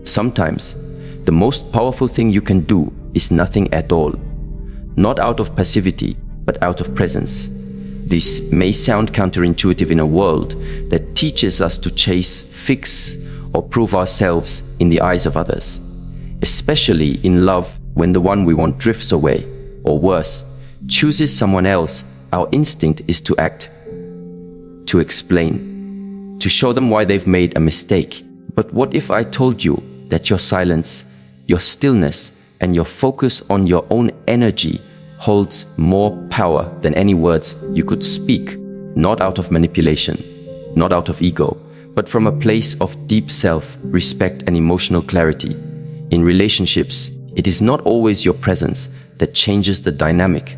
Sometimes, the most powerful thing you can do is nothing at all. Not out of passivity, but out of presence. This may sound counterintuitive in a world that teaches us to chase, fix, or prove ourselves in the eyes of others. Especially in love, when the one we want drifts away, or worse, chooses someone else, our instinct is to act, to explain, to show them why they've made a mistake. But what if I told you that your silence, your stillness, and your focus on your own energy holds more power than any words you could speak, not out of manipulation, not out of ego, but from a place of deep self-respect and emotional clarity. In relationships, it is not always your presence that changes the dynamic.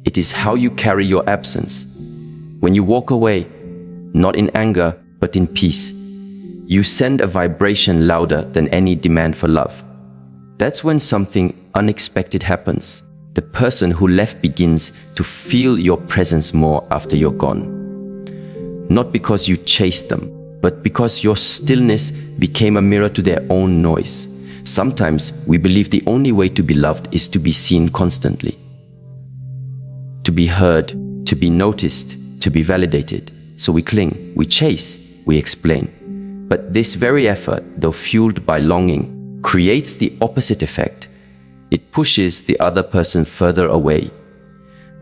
It is how you carry your absence. When you walk away, not in anger, but in peace, you send a vibration louder than any demand for love. That's when something unexpected happens. The person who left begins to feel your presence more after you're gone. Not because you chased them, but because your stillness became a mirror to their own noise. Sometimes we believe the only way to be loved is to be seen constantly, to be heard, to be noticed, to be validated. So we cling, we chase, we explain. But this very effort, though fueled by longing, creates the opposite effect. It pushes the other person further away.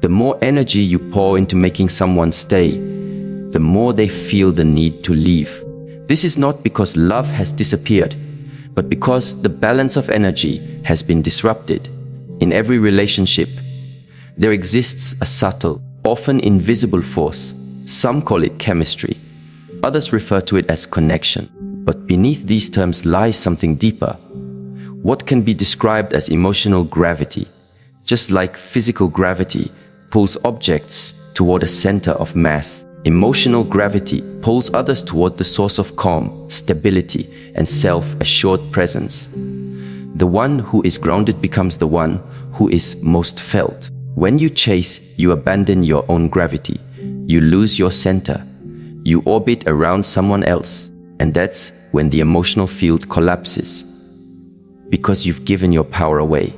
The more energy you pour into making someone stay, the more they feel the need to leave. This is not because love has disappeared, but because the balance of energy has been disrupted. In every relationship, there exists a subtle, often invisible force. Some call it chemistry. Others refer to it as connection. But beneath these terms lies something deeper. What can be described as emotional gravity, just like physical gravity pulls objects toward a center of mass. Emotional gravity pulls others toward the source of calm, stability, and self-assured presence. The one who is grounded becomes the one who is most felt. When you chase, you abandon your own gravity. You lose your center. You orbit around someone else. And that's when the emotional field collapses. Because you've given your power away.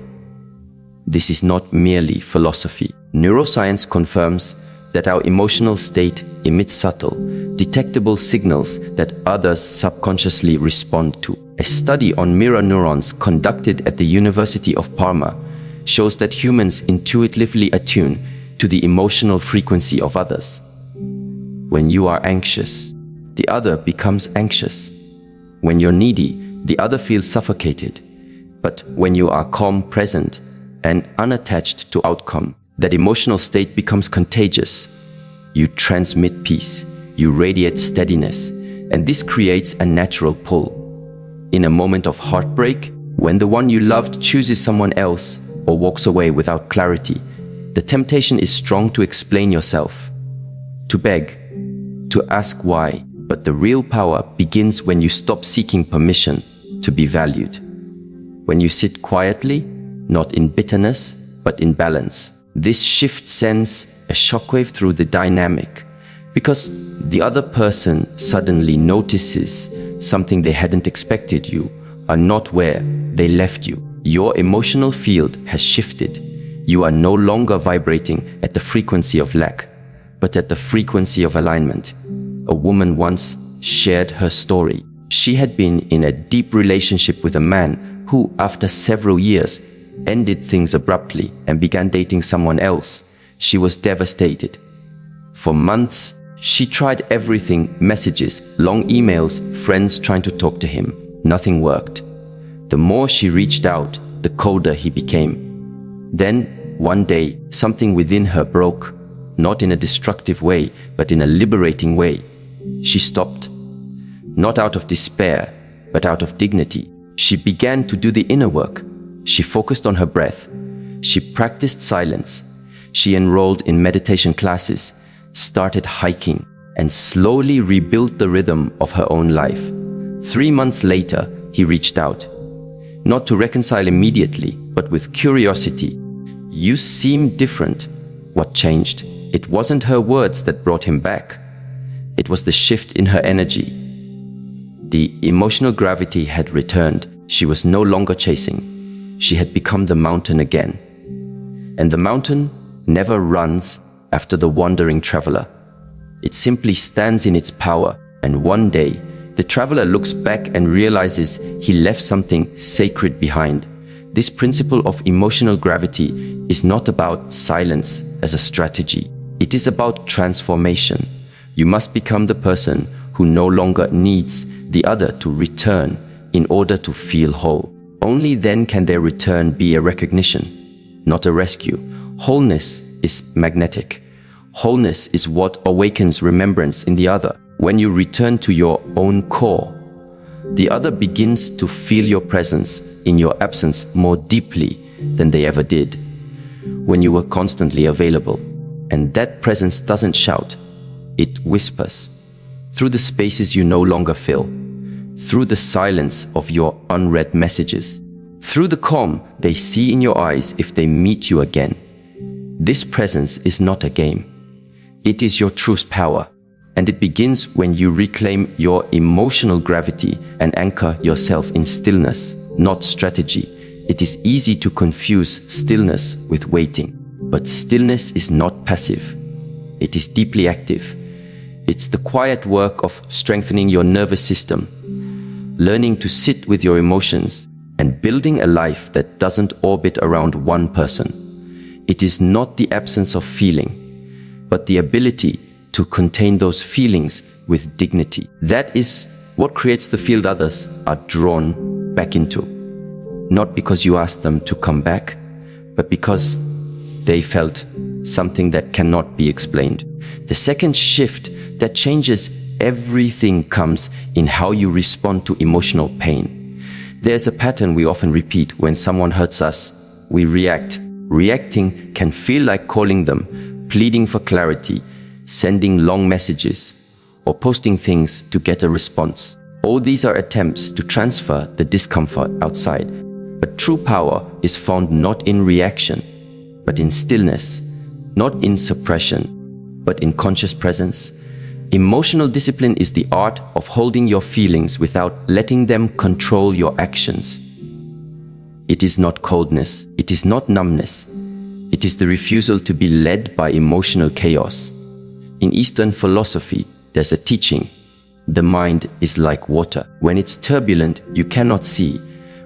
This is not merely philosophy. Neuroscience confirms that our emotional state emits subtle, detectable signals that others subconsciously respond to. A study on mirror neurons conducted at the University of Parma shows that humans intuitively attune to the emotional frequency of others. When you are anxious, the other becomes anxious. When you're needy, the other feels suffocated. But when you are calm, present, and unattached to outcome, that emotional state becomes contagious. You transmit peace, you radiate steadiness, and this creates a natural pull. In a moment of heartbreak, when the one you loved chooses someone else or walks away without clarity, the temptation is strong to explain yourself, to beg, to ask why. But the real power begins when you stop seeking permission to be valued. When you sit quietly, not in bitterness, but in balance. This shift sends a shockwave through the dynamic because the other person suddenly notices something they hadn't expected. You are not where they left you. Your emotional field has shifted. You are no longer vibrating at the frequency of lack, but at the frequency of alignment. A woman once shared her story. She had been in a deep relationship with a man who, after several years, ended things abruptly and began dating someone else. She was devastated. For months, she tried everything: messages, long emails, friends trying to talk to him. Nothing worked. The more she reached out, the colder he became. Then, one day, something within her broke, not in a destructive way, but in a liberating way. She stopped, not out of despair, but out of dignity. She began to do the inner work. She focused on her breath. She practiced silence. She enrolled in meditation classes, started hiking, and slowly rebuilt the rhythm of her own life. 3 months later, he reached out. Not to reconcile immediately, but with curiosity. "You seem different." What changed? It wasn't her words that brought him back. It was the shift in her energy. The emotional gravity had returned. She was no longer chasing. She had become the mountain again. And the mountain never runs after the wandering traveler. It simply stands in its power, and one day, the traveler looks back and realizes he left something sacred behind. This principle of emotional gravity is not about silence as a strategy. It is about transformation. You must become the person who no longer needs the other to return in order to feel whole. Only then can their return be a recognition, not a rescue. Wholeness is magnetic. Wholeness is what awakens remembrance in the other. When you return to your own core, the other begins to feel your presence in your absence more deeply than they ever did when you were constantly available. And that presence doesn't shout, it whispers through the spaces you no longer fill, through the silence of your unread messages, through the calm they see in your eyes if they meet you again. This presence is not a game. It is your truest power. And it begins when you reclaim your emotional gravity and anchor yourself in stillness, not strategy. It is easy to confuse stillness with waiting. But stillness is not passive. It is deeply active. It's the quiet work of strengthening your nervous system, learning to sit with your emotions, and building a life that doesn't orbit around one person. It is not the absence of feeling, but the ability to contain those feelings with dignity. That is what creates the field others are drawn back into. Not because you asked them to come back, but because they felt something that cannot be explained. The second shift that changes everything comes in how you respond to emotional pain. There's a pattern we often repeat. When someone hurts us, we react. Reacting can feel like calling them, pleading for clarity, sending long messages, or posting things to get a response. All these are attempts to transfer the discomfort outside. But true power is found not in reaction, but in stillness, not in suppression, but in conscious presence. Emotional discipline is the art of holding your feelings without letting them control your actions. It is not coldness, it is not numbness. It is the refusal to be led by emotional chaos. In Eastern philosophy, there's a teaching. The mind is like water. When it's turbulent, you cannot see.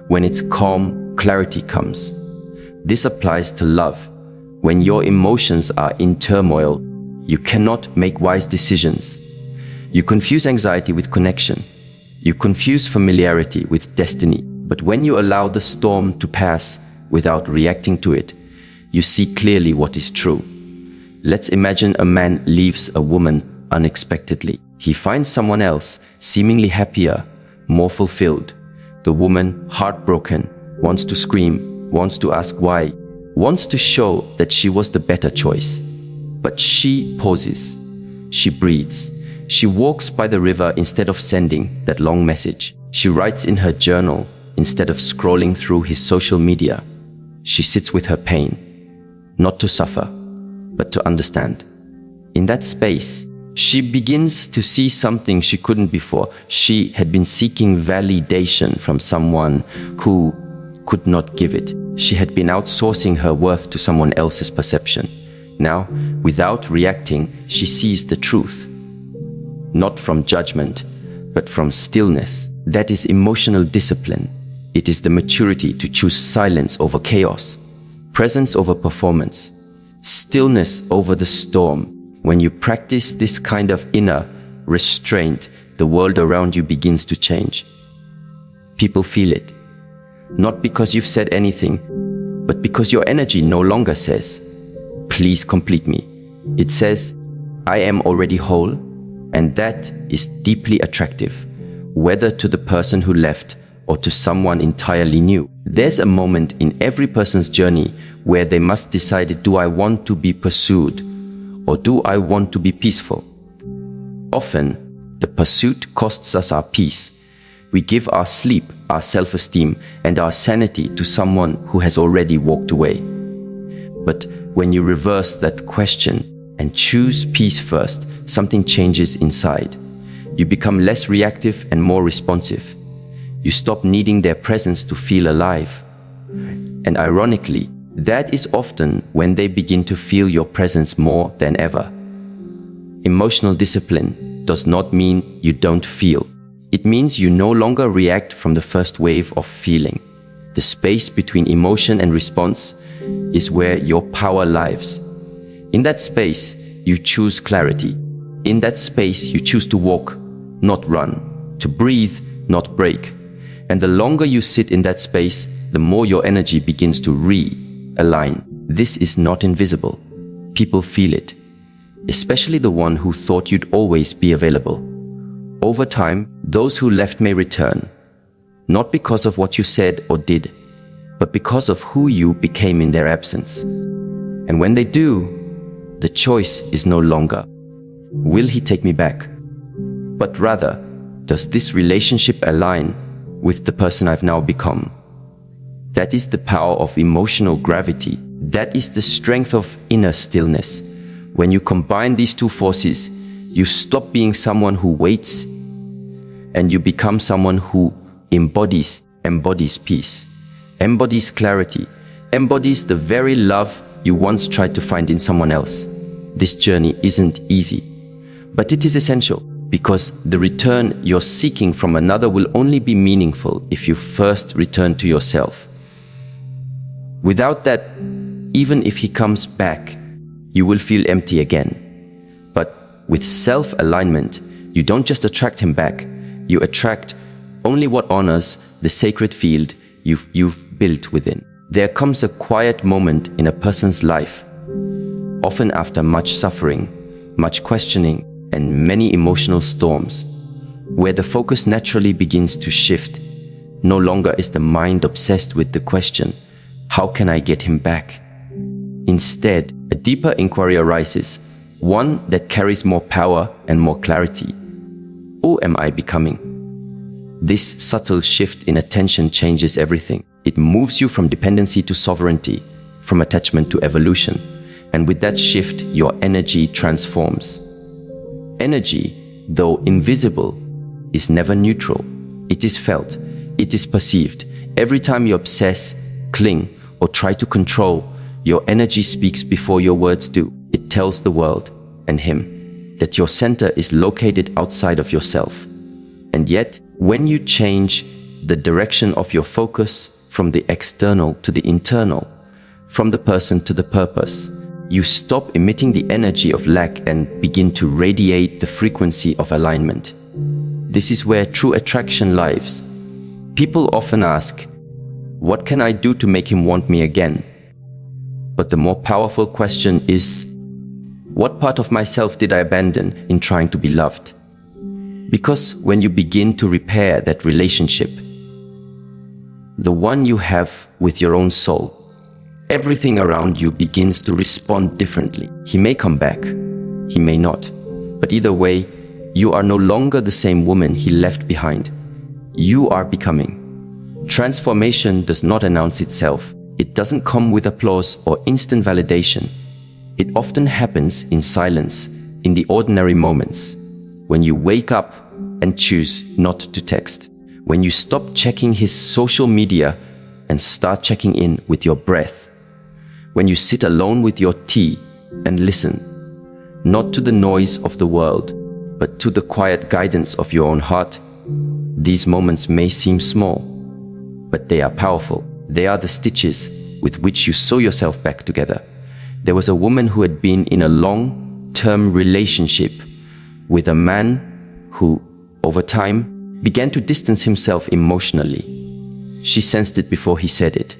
When it's calm, clarity comes. This applies to love. When your emotions are in turmoil, you cannot make wise decisions. You confuse anxiety with connection. You confuse familiarity with destiny. But when you allow the storm to pass without reacting to it, you see clearly what is true. Let's imagine a man leaves a woman unexpectedly. He finds someone else, seemingly happier, more fulfilled. The woman, heartbroken, wants to scream, wants to ask why, wants to show that she was the better choice. But she pauses. She breathes. She walks by the river instead of sending that long message. She writes in her journal instead of scrolling through his social media. She sits with her pain, not to suffer, but to understand. In that space, she begins to see something she couldn't before. She had been seeking validation from someone who could not give it. She had been outsourcing her worth to someone else's perception. Now, without reacting, she sees the truth. Not from judgment, but from stillness. That is emotional discipline. It is the maturity to choose silence over chaos, presence over performance, stillness over the storm. When you practice this kind of inner restraint, the world around you begins to change. People feel it. Not because you've said anything, but because your energy no longer says, "Please complete me." It says, "I am already whole," and that is deeply attractive, whether to the person who left or to someone entirely new. There's a moment in every person's journey where they must decide, do I want to be pursued or do I want to be peaceful? Often, the pursuit costs us our peace. We give our sleep, our self-esteem, and our sanity to someone who has already walked away. But when you reverse that question and choose peace first, something changes inside. You become less reactive and more responsive. You stop needing their presence to feel alive. And ironically, that is often when they begin to feel your presence more than ever. Emotional discipline does not mean you don't feel. It means you no longer react from the first wave of feeling. The space between emotion and response is where your power lives. In that space, you choose clarity. In that space, you choose to walk, not run, to breathe, not break. And the longer you sit in that space, the more your energy begins to realign. This is not invisible. People feel it, especially the one who thought you'd always be available. Over time, those who left may return, not because of what you said or did, but because of who you became in their absence. And when they do, the choice is no longer, will he take me back? But rather, does this relationship align with the person I've now become? That is the power of emotional gravity. That is the strength of inner stillness. When you combine these two forces, you stop being someone who waits and you become someone who embodies peace, embodies clarity, embodies the very love you once tried to find in someone else. This journey isn't easy, but it is essential, because the return you're seeking from another will only be meaningful if you first return to yourself. Without that, even if he comes back, you will feel empty again. But with self-alignment, you don't just attract him back, you attract only what honors the sacred field you've built within. There comes a quiet moment in a person's life, often after much suffering, much questioning, and many emotional storms, where the focus naturally begins to shift. No longer is the mind obsessed with the question, how can I get him back? Instead, a deeper inquiry arises, one that carries more power and more clarity. Who am I becoming? This subtle shift in attention changes everything. It moves you from dependency to sovereignty, from attachment to evolution. And with that shift, your energy transforms. Energy, though invisible, is never neutral. It is felt. It is perceived. Every time you obsess, cling, or try to control, your energy speaks before your words do. It tells the world, and him, that your center is located outside of yourself. And yet, when you change the direction of your focus from the external to the internal, from the person to the purpose, you stop emitting the energy of lack and begin to radiate the frequency of alignment. This is where true attraction lives. People often ask, what can I do to make him want me again? But the more powerful question is, what part of myself did I abandon in trying to be loved? Because when you begin to repair that relationship, the one you have with your own soul, everything around you begins to respond differently. He may come back, he may not. But either way, you are no longer the same woman he left behind. You are becoming. Transformation does not announce itself. It doesn't come with applause or instant validation. It often happens in silence, in the ordinary moments. When you wake up and choose not to text. When you stop checking his social media and start checking in with your breath. When you sit alone with your tea and listen, not to the noise of the world, but to the quiet guidance of your own heart. These moments may seem small, but they are powerful. They are the stitches with which you sew yourself back together. There was a woman who had been in a long-term relationship with a man who, over time, began to distance himself emotionally. She sensed it before he said it.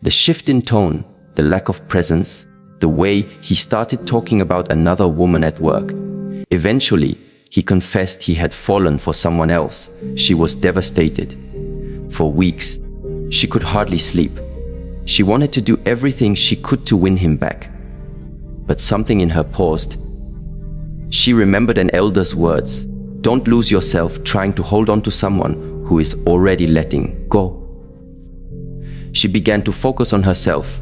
The shift in tone, the lack of presence, the way he started talking about another woman at work. Eventually, he confessed he had fallen for someone else. She was devastated. For weeks, she could hardly sleep. She wanted to do everything she could to win him back. But something in her paused. She remembered an elder's words. Don't lose yourself trying to hold on to someone who is already letting go. She began to focus on herself,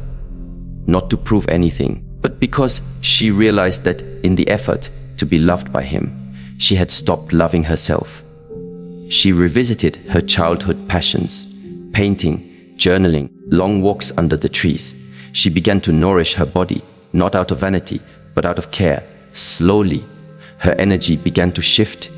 not to prove anything, but because she realized that in the effort to be loved by him, she had stopped loving herself. She revisited her childhood passions, painting, journaling, long walks under the trees. She began to nourish her body, not out of vanity, but out of care. Slowly, her energy began to shift.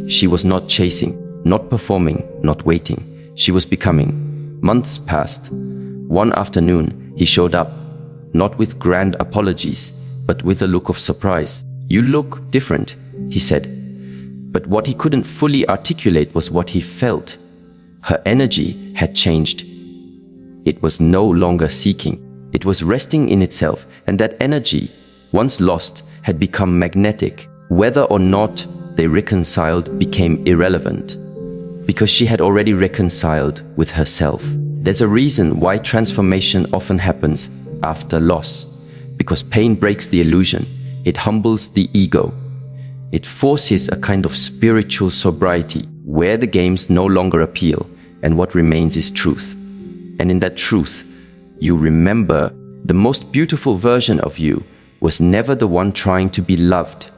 She was not chasing, not performing, not waiting. She was becoming. Months passed. One afternoon, he showed up, not with grand apologies, but with a look of surprise. "You look different," he said. But what he couldn't fully articulate was what he felt. Her energy had changed. It was no longer seeking. It was resting in itself, and that energy, once lost, had become magnetic. Whether or not they reconciled became irrelevant, because she had already reconciled with herself. There's a reason why transformation often happens after loss, because pain breaks the illusion. It humbles the ego. It forces a kind of spiritual sobriety, where the games no longer appeal, and what remains is truth. And in that truth, you remember the most beautiful version of you was never the one trying to be loved.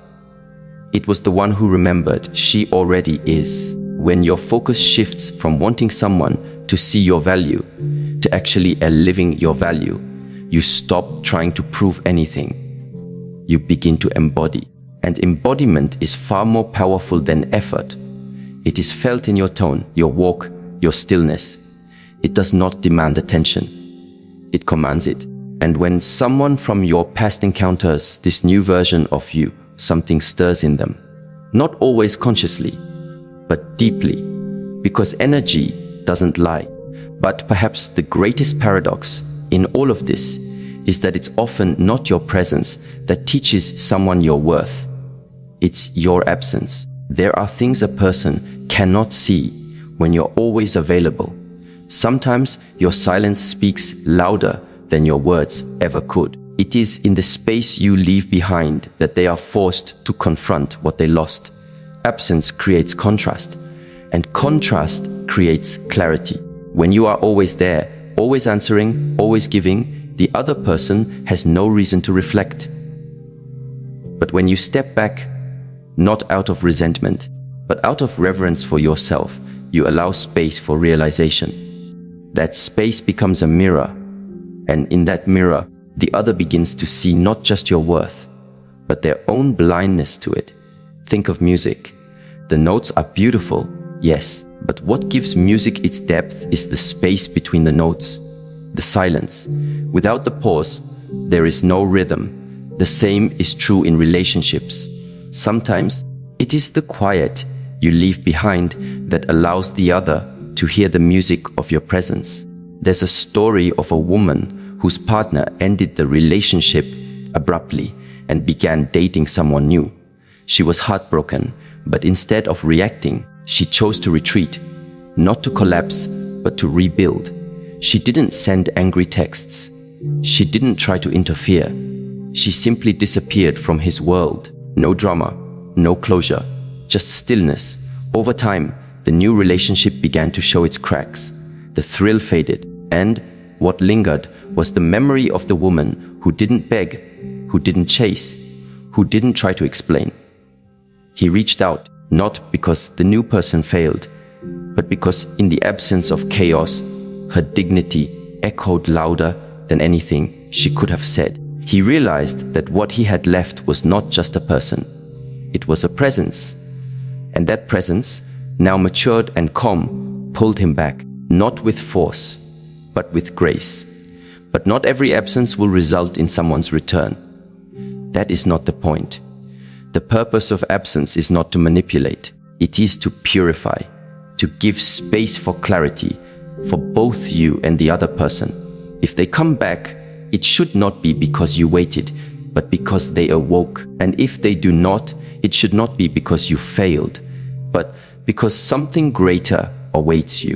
It was the one who remembered she already is. When your focus shifts from wanting someone to see your value, to actually living your value, you stop trying to prove anything. You begin to embody. And embodiment is far more powerful than effort. It is felt in your tone, your walk, your stillness. It does not demand attention. It commands it. And when someone from your past encounters this new version of you, something stirs in them. Not always consciously, but deeply. Because energy doesn't lie. But perhaps the greatest paradox in all of this is that it's often not your presence that teaches someone your worth. It's your absence. There are things a person cannot see when you're always available. Sometimes your silence speaks louder than your words ever could. It is in the space you leave behind that they are forced to confront what they lost. Absence creates contrast, and contrast creates clarity. When you are always there, always answering, always giving, the other person has no reason to reflect. But when you step back, not out of resentment, but out of reverence for yourself, you allow space for realization. That space becomes a mirror, and in that mirror, the other begins to see not just your worth, but their own blindness to it. Think of music. The notes are beautiful, yes, but what gives music its depth is the space between the notes, the silence. Without the pause, there is no rhythm. The same is true in relationships. Sometimes it is the quiet you leave behind that allows the other to hear the music of your presence. There's a story of a woman whose partner ended the relationship abruptly and began dating someone new. She was heartbroken, but instead of reacting, she chose to retreat, not to collapse, but to rebuild. She didn't send angry texts. She didn't try to interfere. She simply disappeared from his world. No drama, no closure, just stillness. Over time, the new relationship began to show its cracks. The thrill faded, and what lingered was the memory of the woman who didn't beg, who didn't chase, who didn't try to explain. He reached out, not because the new person failed, but because in the absence of chaos, her dignity echoed louder than anything she could have said. He realized that what he had left was not just a person. It was a presence. And that presence, now matured and calm, pulled him back, not with force, but with grace. But not every absence will result in someone's return. That is not the point. The purpose of absence is not to manipulate. It is to purify, to give space for clarity, for both you and the other person. If they come back, it should not be because you waited, but because they awoke. And if they do not, it should not be because you failed, but because something greater awaits you.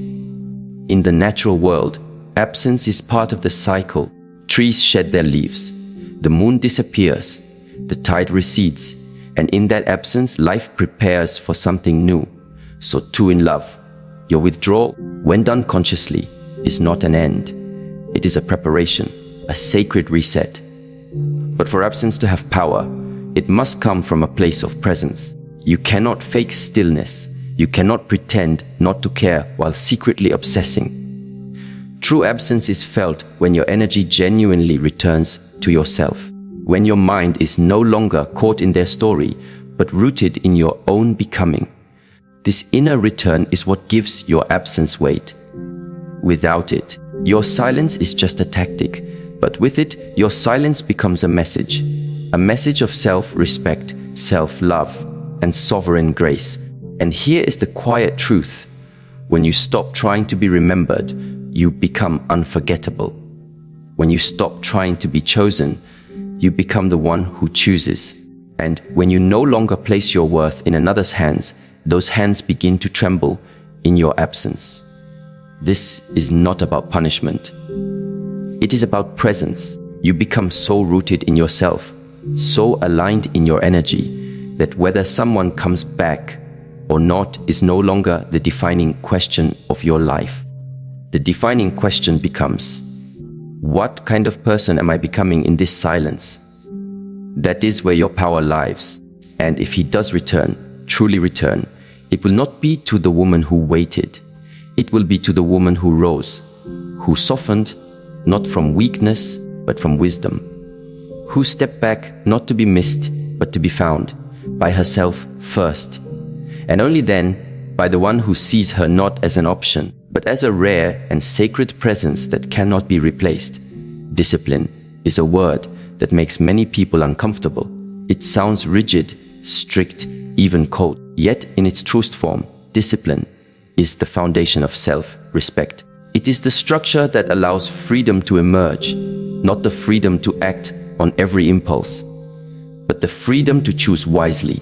In the natural world, absence is part of the cycle. Trees shed their leaves. The moon disappears. The tide recedes. And in that absence, life prepares for something new. So too in love. Your withdrawal, when done consciously, is not an end. It is a preparation, a sacred reset. But for absence to have power, it must come from a place of presence. You cannot fake stillness. You cannot pretend not to care while secretly obsessing. True absence is felt when your energy genuinely returns to yourself, when your mind is no longer caught in their story, but rooted in your own becoming. This inner return is what gives your absence weight. Without it, your silence is just a tactic, but with it, your silence becomes a message of self-respect, self-love, and sovereign grace. And here is the quiet truth. When you stop trying to be remembered, you become unforgettable. When you stop trying to be chosen, you become the one who chooses. And when you no longer place your worth in another's hands, those hands begin to tremble in your absence. This is not about punishment. It is about presence. You become so rooted in yourself, so aligned in your energy, that whether someone comes back or not is no longer the defining question of your life. The defining question becomes, what kind of person am I becoming in this silence? That is where your power lies. And if he does return, truly return, it will not be to the woman who waited. It will be to the woman who rose, who softened, not from weakness, but from wisdom, who stepped back not to be missed, but to be found by herself first. And only then, by the one who sees her not as an option, but as a rare and sacred presence that cannot be replaced. Discipline is a word that makes many people uncomfortable. It sounds rigid, strict, even cold. Yet in its truest form, discipline is the foundation of self-respect. It is the structure that allows freedom to emerge, not the freedom to act on every impulse, but the freedom to choose wisely,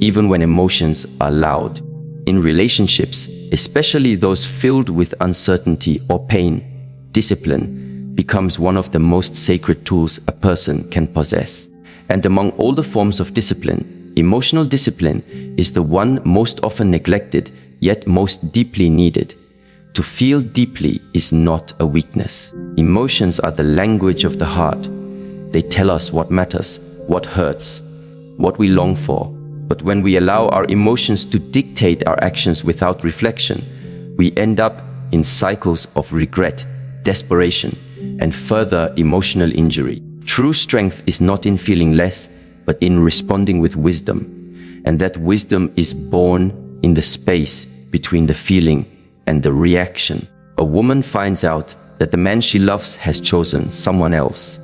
even when emotions are loud. In relationships, especially those filled with uncertainty or pain, discipline becomes one of the most sacred tools a person can possess. And among all the forms of discipline, emotional discipline is the one most often neglected, yet most deeply needed. To feel deeply is not a weakness. Emotions are the language of the heart. They tell us what matters, what hurts, what we long for. But when we allow our emotions to dictate our actions without reflection, we end up in cycles of regret, desperation, and further emotional injury. True strength is not in feeling less, but in responding with wisdom. And that wisdom is born in the space between the feeling and the reaction. A woman finds out that the man she loves has chosen someone else.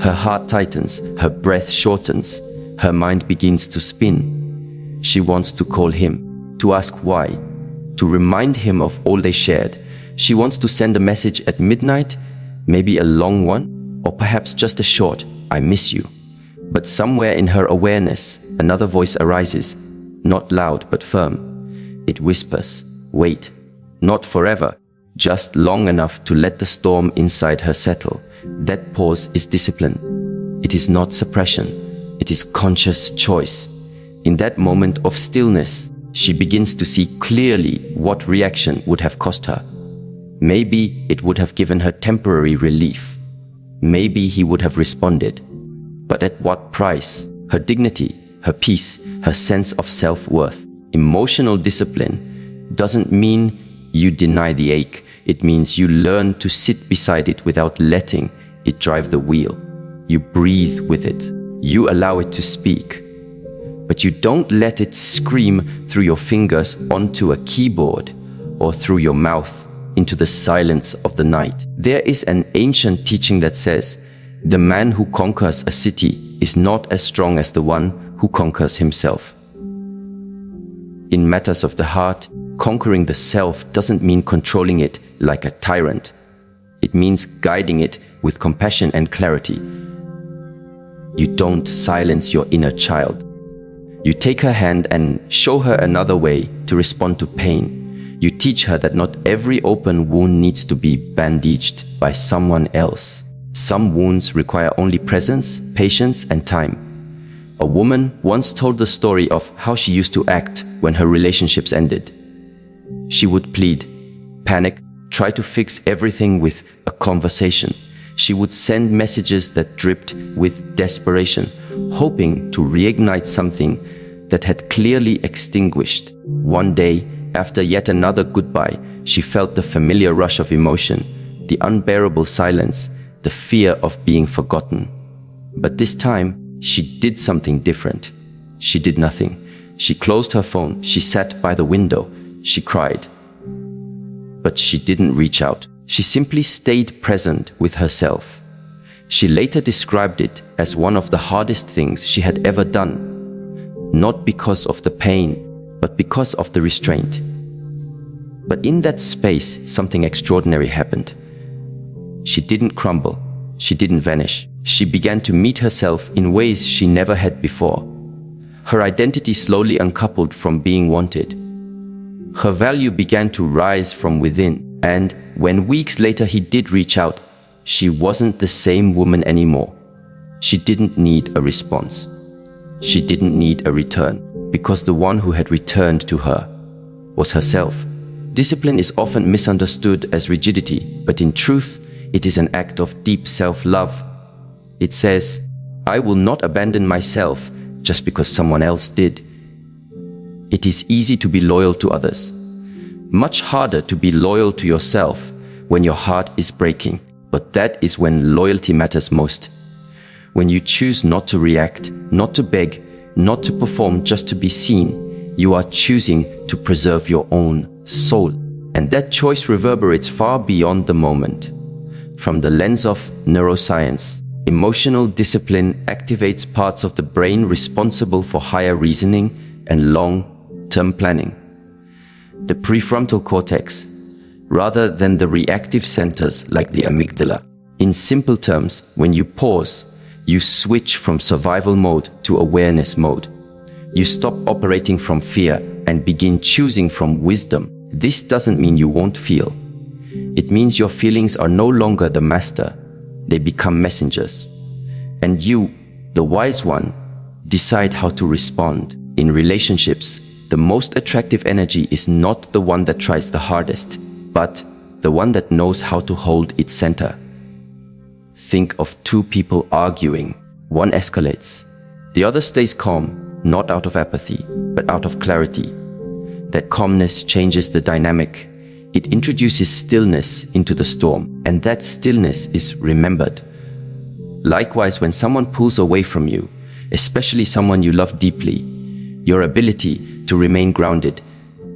Her heart tightens, her breath shortens, her mind begins to spin. She wants to call him, to ask why, to remind him of all they shared. She wants to send a message at midnight, maybe a long one, or perhaps just a short, "I miss you." But somewhere in her awareness, another voice arises, not loud but firm. It whispers, "Wait, not forever, just long enough to let the storm inside her settle." That pause is discipline. It is not suppression. It is conscious choice. In that moment of stillness, she begins to see clearly what reaction would have cost her. Maybe it would have given her temporary relief. Maybe he would have responded. But at what price? Her dignity, her peace, her sense of self-worth. Emotional discipline doesn't mean you deny the ache. It means you learn to sit beside it without letting it drive the wheel. You breathe with it. You allow it to speak. But you don't let it scream through your fingers onto a keyboard or through your mouth into the silence of the night. There is an ancient teaching that says, the man who conquers a city is not as strong as the one who conquers himself. In matters of the heart, conquering the self doesn't mean controlling it like a tyrant. It means guiding it with compassion and clarity. You don't silence your inner child. You take her hand and show her another way to respond to pain. You teach her that not every open wound needs to be bandaged by someone else. Some wounds require only presence, patience, and time. A woman once told the story of how she used to act when her relationships ended. She would plead, panic, try to fix everything with a conversation. She would send messages that dripped with desperation, hoping to reignite something that had clearly extinguished. One day, after yet another goodbye, she felt the familiar rush of emotion, the unbearable silence, the fear of being forgotten. But this time, she did something different. She did nothing. She closed her phone, she sat by the window, she cried. But she didn't reach out. She simply stayed present with herself. She later described it as one of the hardest things she had ever done, not because of the pain, but because of the restraint. But in that space, something extraordinary happened. She didn't crumble. She didn't vanish. She began to meet herself in ways she never had before. Her identity slowly uncoupled from being wanted. Her value began to rise from within, and when weeks later he did reach out, she wasn't the same woman anymore. She didn't need a response. She didn't need a return, because the one who had returned to her was herself. Discipline is often misunderstood as rigidity, but in truth, it is an act of deep self-love. It says, I will not abandon myself just because someone else did. It is easy to be loyal to others. Much harder to be loyal to yourself when your heart is breaking. But that is when loyalty matters most. When you choose not to react, not to beg, not to perform just to be seen, you are choosing to preserve your own soul. And that choice reverberates far beyond the moment. From the lens of neuroscience, emotional discipline activates parts of the brain responsible for higher reasoning and long-term planning. The prefrontal cortex, rather than the reactive centers like the amygdala. In simple terms, when you pause, you switch from survival mode to awareness mode. You stop operating from fear and begin choosing from wisdom. This doesn't mean you won't feel. It means your feelings are no longer the master. They become messengers. And you, the wise one, decide how to respond. In relationships, the most attractive energy is not the one that tries the hardest, but the one that knows how to hold its center. Think of two people arguing. One escalates. The other stays calm, not out of apathy, but out of clarity. That calmness changes the dynamic. It introduces stillness into the storm, and that stillness is remembered. Likewise, when someone pulls away from you, especially someone you love deeply, your ability to remain grounded,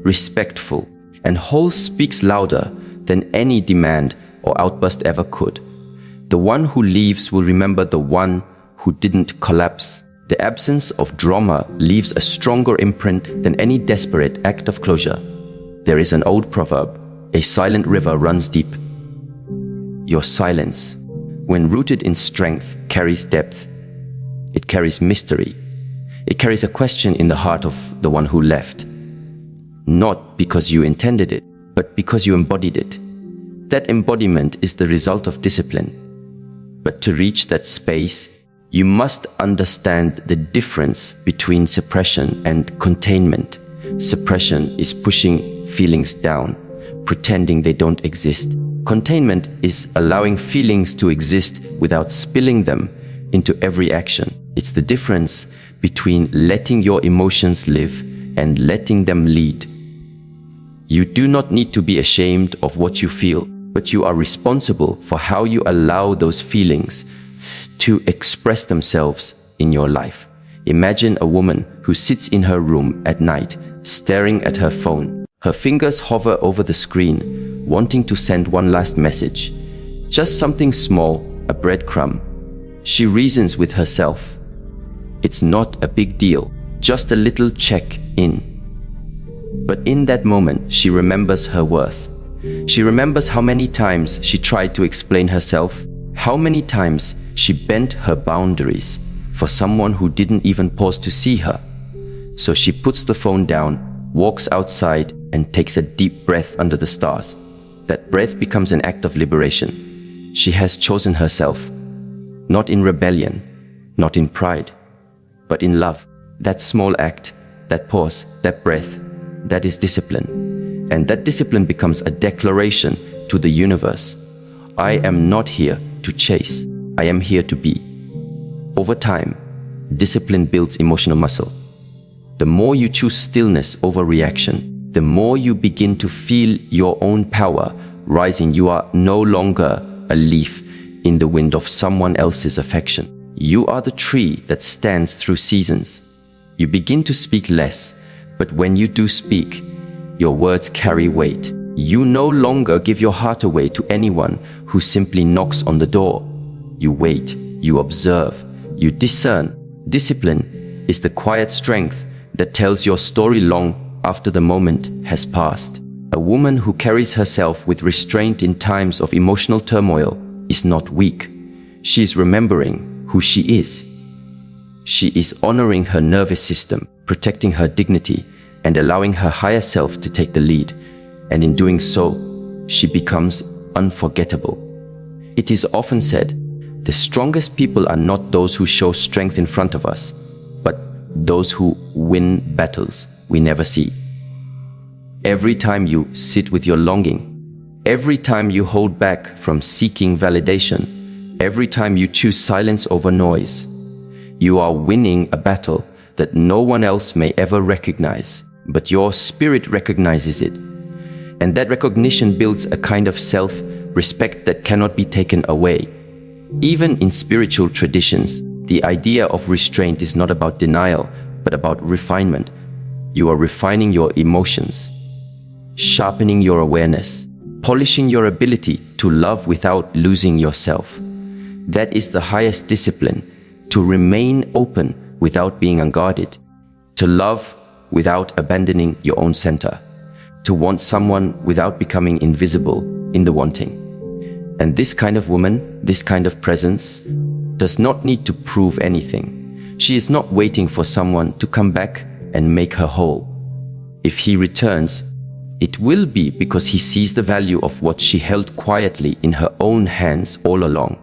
respectful, and whole speaks louder than any demand or outburst ever could. The one who leaves will remember the one who didn't collapse. The absence of drama leaves a stronger imprint than any desperate act of closure. There is an old proverb, a silent river runs deep. Your silence, when rooted in strength, carries depth. It carries mystery. It carries a question in the heart of the one who left. Not because you intended it, but because you embodied it. That embodiment is the result of discipline. But to reach that space, you must understand the difference between suppression and containment. Suppression is pushing feelings down, pretending they don't exist. Containment is allowing feelings to exist without spilling them into every action. It's the difference between letting your emotions live and letting them lead. You do not need to be ashamed of what you feel, but you are responsible for how you allow those feelings to express themselves in your life. Imagine a woman who sits in her room at night, staring at her phone. Her fingers hover over the screen, wanting to send one last message. Just something small, a breadcrumb. She reasons with herself. It's not a big deal, just a little check-in. But in that moment, she remembers her worth. She remembers how many times she tried to explain herself, how many times she bent her boundaries for someone who didn't even pause to see her. So she puts the phone down, walks outside, and takes a deep breath under the stars. That breath becomes an act of liberation. She has chosen herself, not in rebellion, not in pride, but in love. That small act, that pause, that breath, that is discipline. And that discipline becomes a declaration to the universe. I am not here to chase. I am here to be. Over time, discipline builds emotional muscle. The more you choose stillness over reaction, the more you begin to feel your own power rising. You are no longer a leaf in the wind of someone else's affection. You are the tree that stands through seasons. You begin to speak less, but when you do speak, your words carry weight. You no longer give your heart away to anyone who simply knocks on the door. You wait, you observe, you discern. Discipline is the quiet strength that tells your story long after the moment has passed. A woman who carries herself with restraint in times of emotional turmoil is not weak. She is remembering who she is. She is honoring her nervous system, protecting her dignity, and allowing her higher self to take the lead. And in doing so, she becomes unforgettable. It is often said, the strongest people are not those who show strength in front of us, but those who win battles we never see. Every time you sit with your longing, every time you hold back from seeking validation, every time you choose silence over noise, you are winning a battle that no one else may ever recognize, but your spirit recognizes it. And that recognition builds a kind of self-respect that cannot be taken away. Even in spiritual traditions, the idea of restraint is not about denial, but about refinement. You are refining your emotions, sharpening your awareness, polishing your ability to love without losing yourself. That is the highest discipline, to remain open without being unguarded, to love without abandoning your own center, to want someone without becoming invisible in the wanting. And this kind of woman, this kind of presence, does not need to prove anything. She is not waiting for someone to come back and make her whole. If he returns, it will be because he sees the value of what she held quietly in her own hands all along.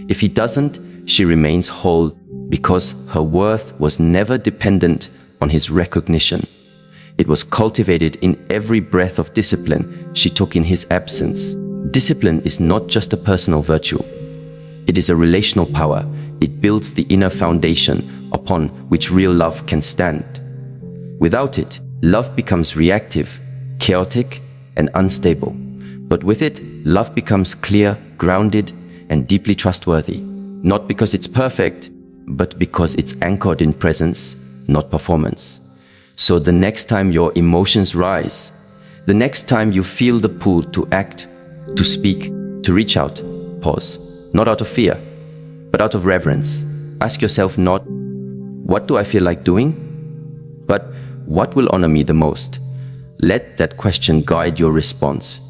If he doesn't, she remains whole because her worth was never dependent on his recognition. It was cultivated in every breath of discipline she took in his absence. Discipline is not just a personal virtue. It is a relational power. It builds the inner foundation upon which real love can stand. Without it, love becomes reactive, chaotic, and unstable. But with it, love becomes clear, grounded, and deeply trustworthy. Not because it's perfect, but because it's anchored in presence, not performance. So the next time your emotions rise, the next time you feel the pull to act, to speak, to reach out, pause. Not out of fear, but out of reverence. Ask yourself not, what do I feel like doing? But what will honor me the most? Let that question guide your response.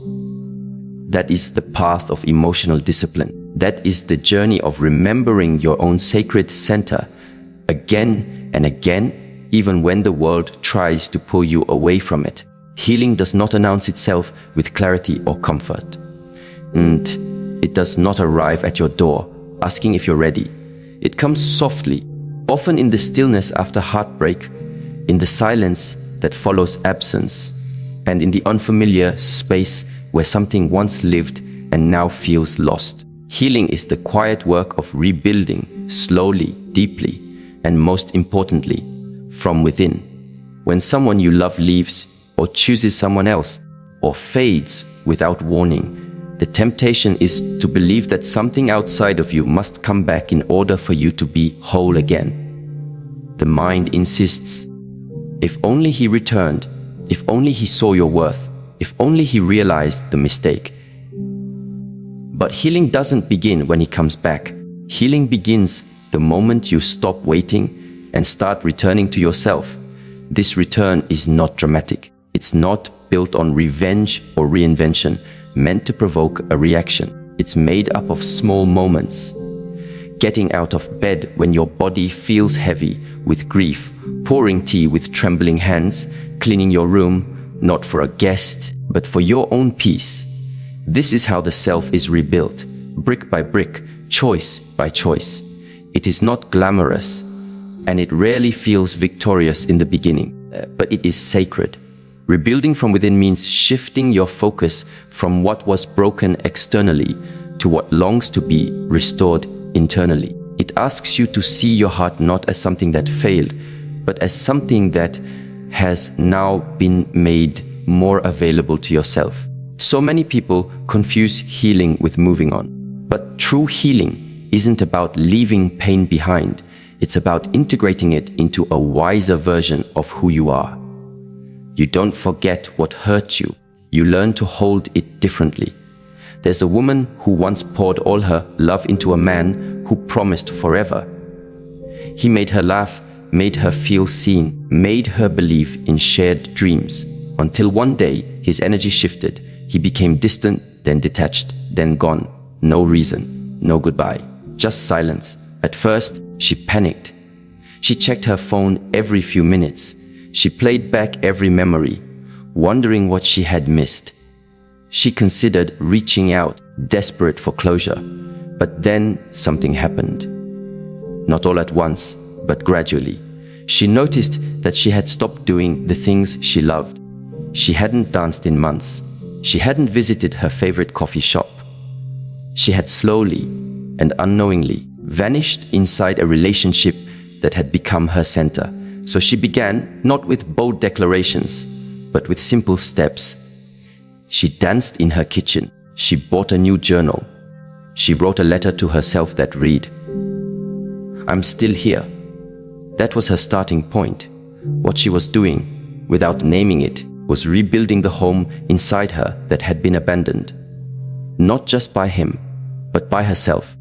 That is the path of emotional discipline. That is the journey of remembering your own sacred center again and again, even when the world tries to pull you away from it. Healing does not announce itself with clarity or comfort. And it does not arrive at your door, asking if you're ready. It comes softly, often in the stillness after heartbreak, in the silence that follows absence, and in the unfamiliar space where something once lived and now feels lost. Healing is the quiet work of rebuilding, slowly, deeply, and most importantly, from within. When someone you love leaves, or chooses someone else, or fades without warning, the temptation is to believe that something outside of you must come back in order for you to be whole again. The mind insists, if only he returned, if only he saw your worth, if only he realized the mistake. But healing doesn't begin when he comes back. Healing begins the moment you stop waiting and start returning to yourself. This return is not dramatic. It's not built on revenge or reinvention, meant to provoke a reaction. It's made up of small moments. Getting out of bed when your body feels heavy with grief, pouring tea with trembling hands, cleaning your room, not for a guest, but for your own peace. This is how the self is rebuilt, brick by brick, choice by choice. It is not glamorous, and it rarely feels victorious in the beginning, but it is sacred. Rebuilding from within means shifting your focus from what was broken externally to what longs to be restored internally. It asks you to see your heart not as something that failed, but as something that has now been made more available to yourself. So many people confuse healing with moving on. But true healing isn't about leaving pain behind. It's about integrating it into a wiser version of who you are. You don't forget what hurt you. You learn to hold it differently. There's a woman who once poured all her love into a man who promised forever. He made her laugh, made her feel seen, made her believe in shared dreams. Until one day, his energy shifted. He became distant, then detached, then gone. No reason, no goodbye, just silence. At first, she panicked. She checked her phone every few minutes. She played back every memory, wondering what she had missed. She considered reaching out, desperate for closure. But then something happened. Not all at once, but gradually. She noticed that she had stopped doing the things she loved. She hadn't danced in months. She hadn't visited her favorite coffee shop. She had slowly and unknowingly vanished inside a relationship that had become her center. So she began not with bold declarations, but with simple steps. She danced in her kitchen. She bought a new journal. She wrote a letter to herself that read, "I'm still here." That was her starting point. What she was doing, without naming it, was rebuilding the home inside her that had been abandoned. Not just by him, but by herself.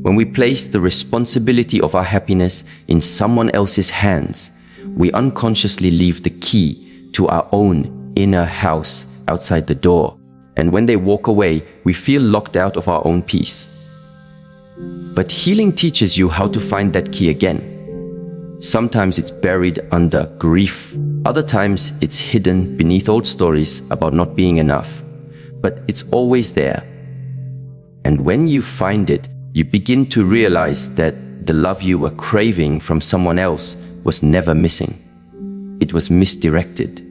When we place the responsibility of our happiness in someone else's hands, we unconsciously leave the key to our own inner house outside the door. And when they walk away, we feel locked out of our own peace. But healing teaches you how to find that key again. Sometimes it's buried under grief. Other times it's hidden beneath old stories about not being enough. But it's always there. And when you find it, you begin to realize that the love you were craving from someone else was never missing. It was misdirected.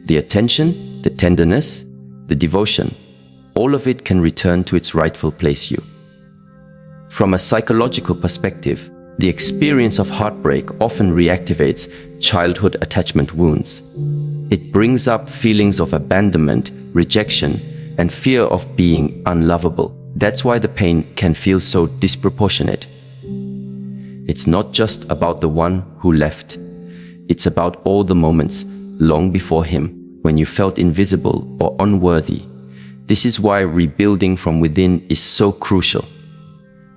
The attention, the tenderness, the devotion, all of it can return to its rightful place. From a psychological perspective, the experience of heartbreak often reactivates childhood attachment wounds. It brings up feelings of abandonment, rejection, and fear of being unlovable. That's why the pain can feel so disproportionate. It's not just about the one who left. It's about all the moments long before him when you felt invisible or unworthy. This is why rebuilding from within is so crucial.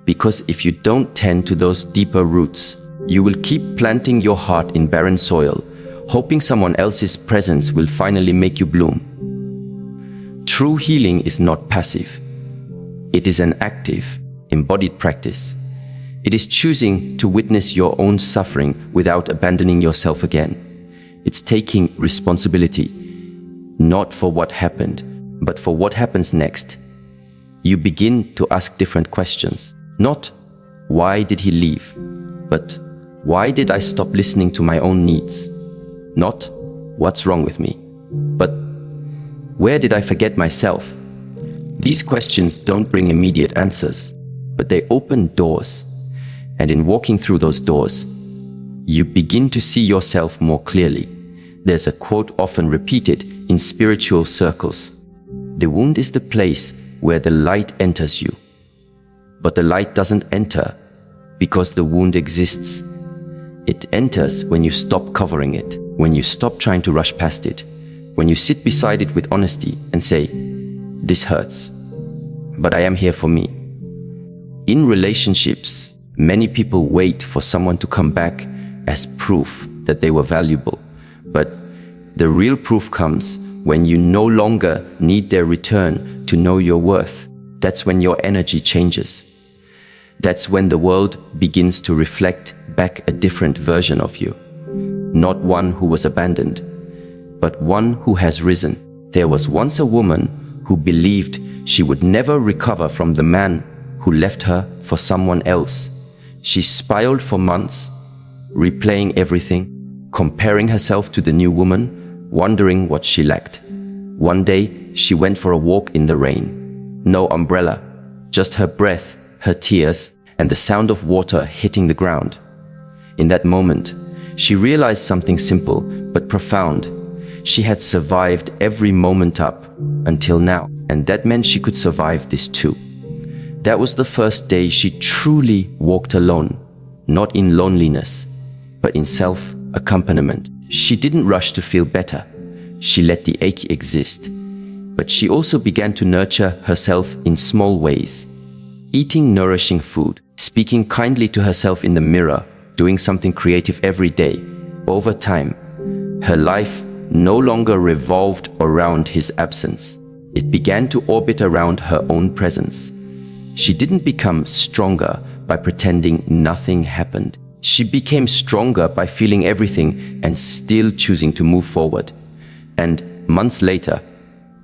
Because if you don't tend to those deeper roots, you will keep planting your heart in barren soil, hoping someone else's presence will finally make you bloom. True healing is not passive. It is an active, embodied practice. It is choosing to witness your own suffering without abandoning yourself again. It's taking responsibility, not for what happened, but for what happens next. You begin to ask different questions. Not, why did he leave? But, why did I stop listening to my own needs? Not, what's wrong with me? But, where did I forget myself? These questions don't bring immediate answers, but they open doors. And in walking through those doors, you begin to see yourself more clearly. There's a quote often repeated in spiritual circles. The wound is the place where the light enters you. But the light doesn't enter because the wound exists. It enters when you stop covering it, when you stop trying to rush past it, when you sit beside it with honesty and say, "This hurts, but I am here for me." In relationships, many people wait for someone to come back as proof that they were valuable. But the real proof comes when you no longer need their return to know your worth. That's when your energy changes. That's when the world begins to reflect back a different version of you. Not one who was abandoned, but one who has risen. There was once a woman who believed she would never recover from the man who left her for someone else. She spiraled for months, replaying everything, comparing herself to the new woman, wondering what she lacked. One day, she went for a walk in the rain. No umbrella, just her breath, her tears, and the sound of water hitting the ground. In that moment, She realized something simple but profound. She had survived every moment up until now, and that meant she could survive this too. That was the first day she truly walked alone, not in loneliness, but in self-accompaniment. She didn't rush to feel better. She let the ache exist. But she also began to nurture herself in small ways. Eating nourishing food, speaking kindly to herself in the mirror, doing something creative every day. Over time, her life no longer revolved around his absence. It began to orbit around her own presence. She didn't become stronger by pretending nothing happened. She became stronger by feeling everything and still choosing to move forward. And months later,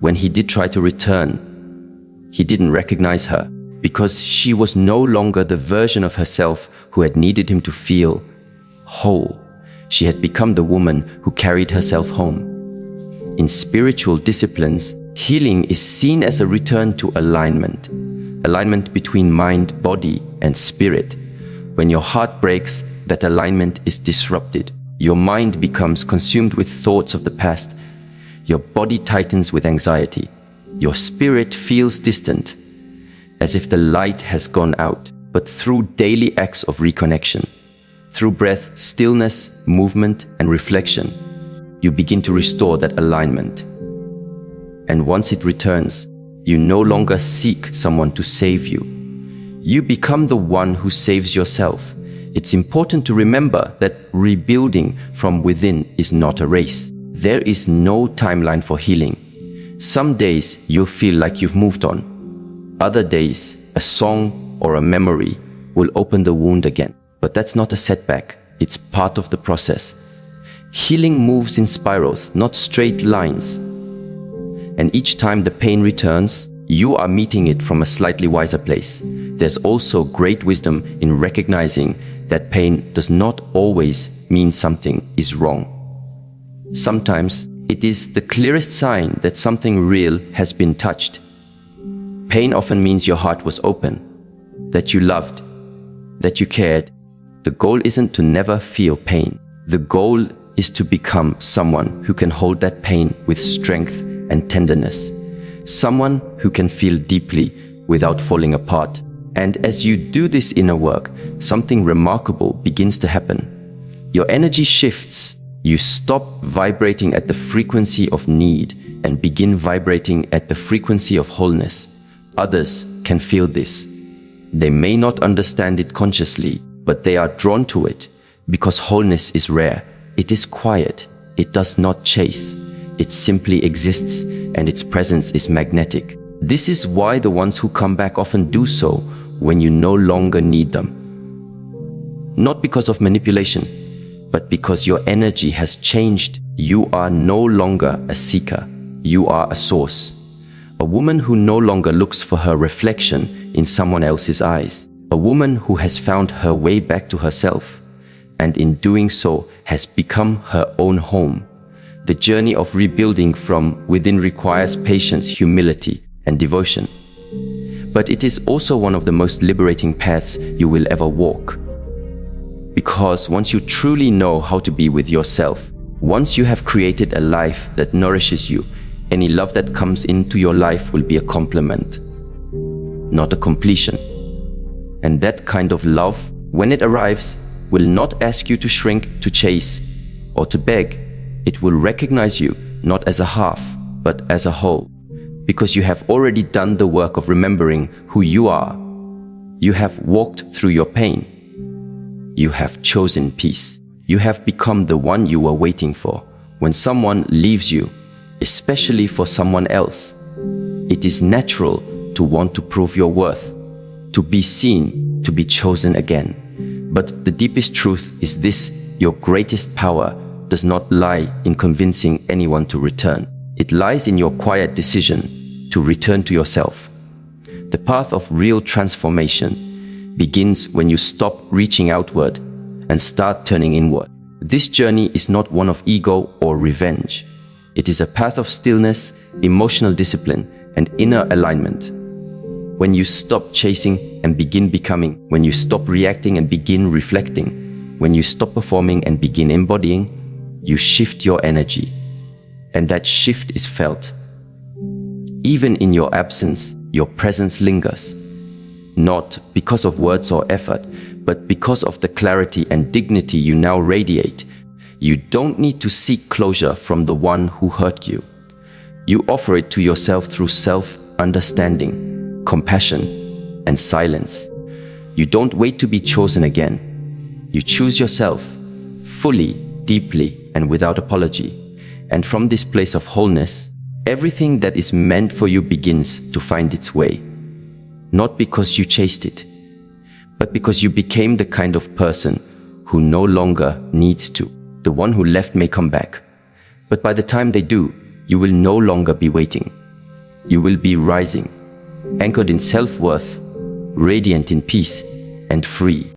when he did try to return, he didn't recognize her because she was no longer the version of herself who had needed him to feel whole. She had become the woman who carried herself home. In spiritual disciplines, healing is seen as a return to alignment. Alignment between mind, body, and spirit. When your heart breaks, that alignment is disrupted. Your mind becomes consumed with thoughts of the past. Your body tightens with anxiety. Your spirit feels distant, as if the light has gone out. But through daily acts of reconnection, through breath, stillness, movement, and reflection, you begin to restore that alignment. And once it returns, you no longer seek someone to save you. You become the one who saves yourself. It's important to remember that rebuilding from within is not a race. There is no timeline for healing. Some days you'll feel like you've moved on. Other days, a song or a memory will open the wound again. But that's not a setback. It's part of the process. Healing moves in spirals, not straight lines. And each time the pain returns, you are meeting it from a slightly wiser place. There's also great wisdom in recognizing that pain does not always mean something is wrong. Sometimes it is the clearest sign that something real has been touched. Pain often means your heart was open, that you loved, that you cared. The goal isn't to never feel pain. The goal is to become someone who can hold that pain with strength and tenderness. Someone who can feel deeply without falling apart. And as you do this inner work, something remarkable begins to happen. Your energy shifts. You stop vibrating at the frequency of need and begin vibrating at the frequency of wholeness. Others can feel this. They may not understand it consciously, but they are drawn to it because wholeness is rare. It is quiet. It does not chase. It simply exists, and its presence is magnetic. This is why the ones who come back often do so when you no longer need them. Not because of manipulation, but because your energy has changed. You are no longer a seeker. You are a source. A woman who no longer looks for her reflection in someone else's eyes. A woman who has found her way back to herself, and in doing so has become her own home. The journey of rebuilding from within requires patience, humility, and devotion. But it is also one of the most liberating paths you will ever walk. Because once you truly know how to be with yourself, once you have created a life that nourishes you, any love that comes into your life will be a complement, not a completion. And that kind of love, when it arrives, will not ask you to shrink, to chase, or to beg. It will recognize you not as a half, but as a whole. Because you have already done the work of remembering who you are. You have walked through your pain. You have chosen peace. You have become the one you were waiting for. When someone leaves you, especially for someone else, it is natural to want to prove your worth, to be seen, to be chosen again. But the deepest truth is this: your greatest power does not lie in convincing anyone to return. It lies in your quiet decision to return to yourself. The path of real transformation begins when you stop reaching outward and start turning inward. This journey is not one of ego or revenge. It is a path of stillness, emotional discipline, and inner alignment. When you stop chasing and begin becoming, when you stop reacting and begin reflecting, when you stop performing and begin embodying, you shift your energy. And that shift is felt. Even in your absence, your presence lingers. Not because of words or effort, but because of the clarity and dignity you now radiate. You don't need to seek closure from the one who hurt you. You offer it to yourself through self-understanding, compassion, and silence. You don't wait to be chosen again. You choose yourself, fully, deeply, and without apology. And from this place of wholeness, everything that is meant for you begins to find its way. Not because you chased it, but because you became the kind of person who no longer needs to. The one who left may come back, but by the time they do, you will no longer be waiting. You will be rising, anchored in self-worth, radiant in peace, and free.